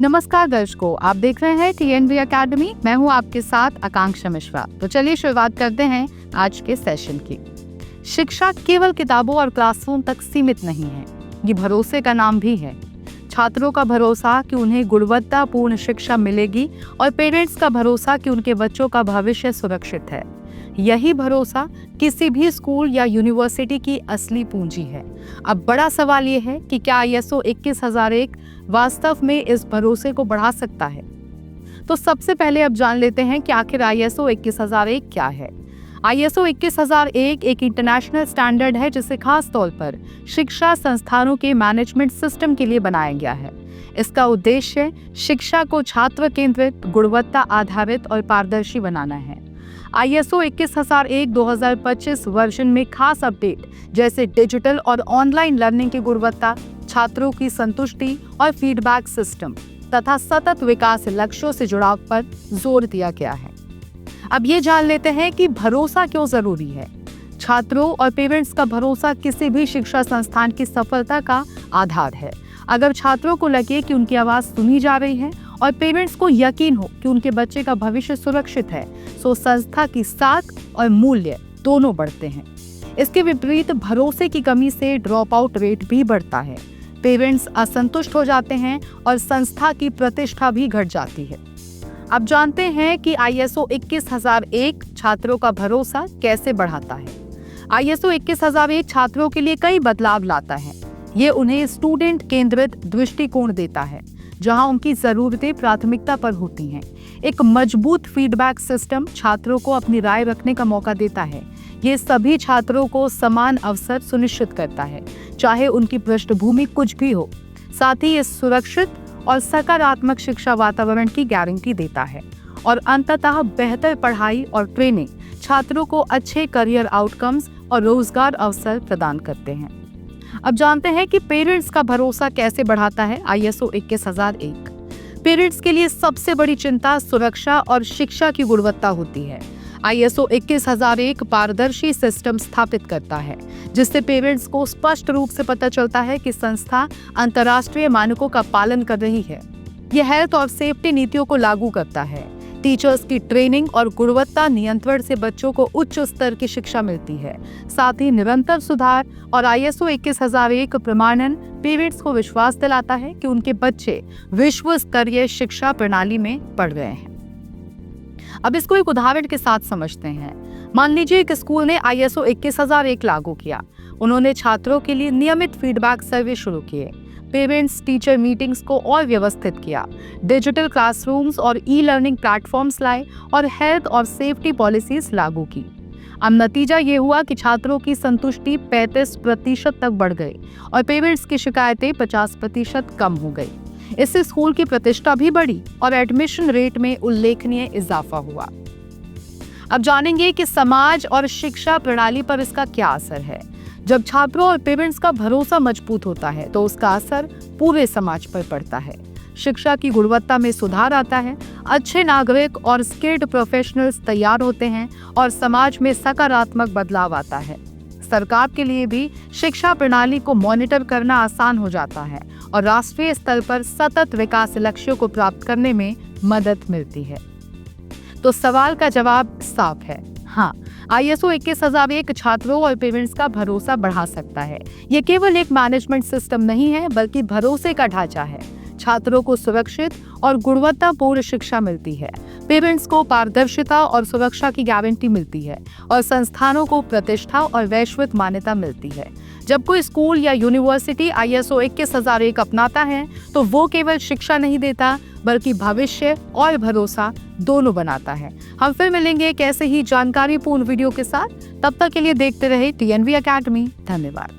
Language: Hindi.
नमस्कार दर्शकों, आप देख रहे हैं TNV अकेडमी। मैं हूं आपके साथ आकांक्षा मिश्रा। तो चलिए शुरुआत करते हैं आज के सेशन की। शिक्षा केवल किताबों और क्लासरूम तक सीमित नहीं है, ये भरोसे का नाम भी है। छात्रों का भरोसा कि उन्हें गुणवत्तापूर्ण शिक्षा मिलेगी और पेरेंट्स का भरोसा कि उनके बच्चों का भविष्य सुरक्षित है। यही भरोसा किसी भी स्कूल या यूनिवर्सिटी की असली पूंजी है। अब बड़ा सवाल ये है कि क्या ISO 21001 वास्तव में इस भरोसे को बढ़ा सकता है। तो सबसे पहले अब जान लेते हैं कि आखिर ISO 21001 क्या है। ISO 21001 एक इंटरनेशनल स्टैंडर्ड है जिसे खास तौर पर शिक्षा संस्थानों के मैनेजमेंट सिस्टम के लिए बनाया गया है। इसका उद्देश्य शिक्षा को छात्र केंद्रित, गुणवत्ता आधारित और पारदर्शी बनाना है। ISO 21001 2025 वर्जन में खास अपडेट जैसे डिजिटल और ऑनलाइन लर्निंग की गुणवत्ता, छात्रों की संतुष्टि और फीडबैक सिस्टम तथा सतत विकास लक्ष्यों से जुड़ाव पर जोर दिया गया है। अब ये जान लेते हैं कि भरोसा क्यों जरूरी है। छात्रों और पेरेंट्स का भरोसा किसी भी शिक्षा संस्थान की सफलता का आधार है। अगर छात्रों को लगे कि उनकी आवाज सुनी जा रही है और पेरेंट्स को यकीन हो कि उनके बच्चे का भविष्य सुरक्षित है, तो संस्था की साख और मूल्य दोनों बढ़ते हैं। इसके विपरीत भरोसे की कमी से ड्रॉप आउट रेट भी बढ़ता है। पेरेंट्स असंतुष्ट हो जाते हैं और संस्था की प्रतिष्ठा भी घट जाती है। अब जानते हैं कि ISO 21001 छात्रों का भरोसा कैसे बढ़ाता है। ISO 21001 छात्रों के लिए कई बदलाव लाता है। ये उन्हें स्टूडेंट केंद्रित दृष्टिकोण देता है, जहां उनकी जरूरतें प्राथमिकता पर होती हैं। एक मजबूत फीडबैक सिस्टम छात्रों को अपनी राय रखने का मौका देता है। ये सभी छात्रों को समान अवसर सुनिश्चित करता है, चाहे उनकी पृष्ठभूमि कुछ भी हो। साथ ही ये सुरक्षित और सकारात्मक शिक्षा वातावरण की गारंटी देता है और अंततः बेहतर पढ़ाई और ट्रेनिंग छात्रों को अच्छे करियर आउटकम्स और रोजगार अवसर प्रदान करते हैं। अब जानते हैं कि पेरेंट्स का भरोसा कैसे बढ़ाता है ISO 21001। पेरेंट्स के लिए सबसे बड़ी चिंता सुरक्षा और शिक्षा की गुणवत्ता होती है। ISO 21001 पारदर्शी सिस्टम स्थापित करता है, जिससे पेरेंट्स को स्पष्ट रूप से पता चलता है कि संस्था अंतर्राष्ट्रीय मानकों का पालन कर रही है। यह हेल्थ और सेफ्टी नीतियों को लागू करता है। टीचर्स की ट्रेनिंग और गुणवत्ता नियंत्रण से बच्चों को उच्च स्तर की शिक्षा मिलती है। साथ ही निरंतर सुधार और ISO 21001 प्रमाणन पेरेंट्स को विश्वास दिलाता है कि उनके बच्चे विश्व स्तरीय शिक्षा प्रणाली में पढ़ रहे हैं। अब इसको एक उदाहरण के साथ समझते हैं। मान लीजिए एक स्कूल ने ISO 21001 लागू किया। उन्होंने छात्रों के लिए नियमित फीडबैक सर्वे शुरू किए, पेरेंट्स टीचर मीटिंग्स को और व्यवस्थित किया, डिजिटल क्लासरूम्स और ई-लर्निंग प्लेटफॉर्म्स लाए और हेल्थ और सेफ्टी पॉलिसीज लागू की। अब नतीजा ये हुआ कि छात्रों की संतुष्टि 35% तक बढ़ गई और पेरेंट्स की शिकायतें 50% कम हो गई। इससे स्कूल की प्रतिष्ठा भी बढ़ी और एडमिशन रेट में उल्लेखनीय इजाफा हुआ। अब जानेंगे कि समाज और शिक्षा प्रणाली पर इसका क्या असर है। जब छात्रों और पेरेंट्स का भरोसा मजबूत होता है तो उसका असर पूरे समाज पर पड़ता है। शिक्षा की गुणवत्ता में सुधार आता है, अच्छे नागरिक और स्किल्ड प्रोफेशनल्स तैयार होते हैं और समाज में सकारात्मक बदलाव आता है। सरकार के लिए भी शिक्षा प्रणाली को मॉनिटर करना आसान हो जाता है और राष्ट्रीय स्तर पर सतत विकास लक्ष्यों को प्राप्त करने में मदद मिलती है। तो सवाल का जवाब साफ है, हाँ, ISO 21001 छात्रों और पेरेंट्स का भरोसा बढ़ा सकता है। ये केवल एक मैनेजमेंट सिस्टम नहीं है, बल्कि भरोसे का ढांचा है। छात्रों को सुरक्षित और गुणवत्तापूर्ण शिक्षा मिलती है, पेरेंट्स को पारदर्शिता और सुरक्षा की गारंटी मिलती है और संस्थानों को प्रतिष्ठा और वैश्विक मान्यता मिलती है। जब कोई स्कूल या यूनिवर्सिटी ISO 21001 अपनाता है तो वो केवल शिक्षा नहीं देता, बल्कि भविष्य और भरोसा दोनों बनाता है। हम फिर मिलेंगे एक ऐसे ही जानकारीपूर्ण वीडियो के साथ। तब तक के लिए देखते रहे TNV अकेडमी। धन्यवाद।